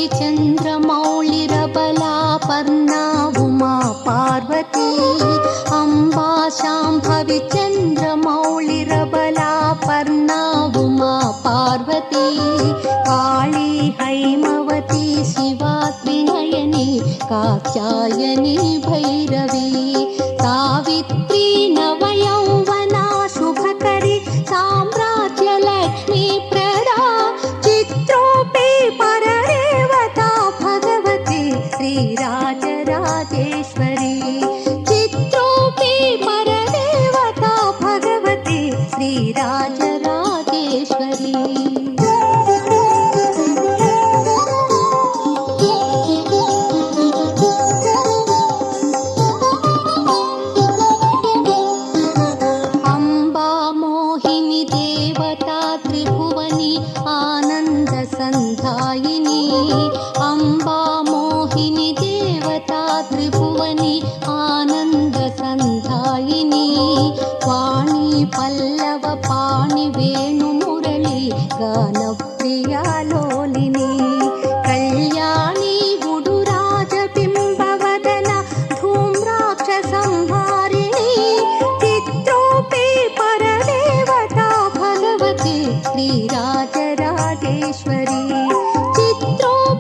चन्द्रमौळिरबलापर्णा उमा पार्वती अम्बा शाम्भवी चन्द्रमौळिरबलापर्णा उमा पार्वती काली हैमवती शिवा त्रिनयनी कात्यायनी भैरवी सावित्री नवयौवना शुभकरी साम्राज्यलक्ष्मी प्रदा चित्रोपि परदेवता भगवती श्रीराजराजेश्वरी चित्रोपि परदेवता भगवती श्रीराजराजेश्वरी। संधायिनी अम्बा मोहिनी देवता त्रिभुवनी आनंद संधायिनी वाणी पल्लव पाणि वेणु मुरली गानप्रिया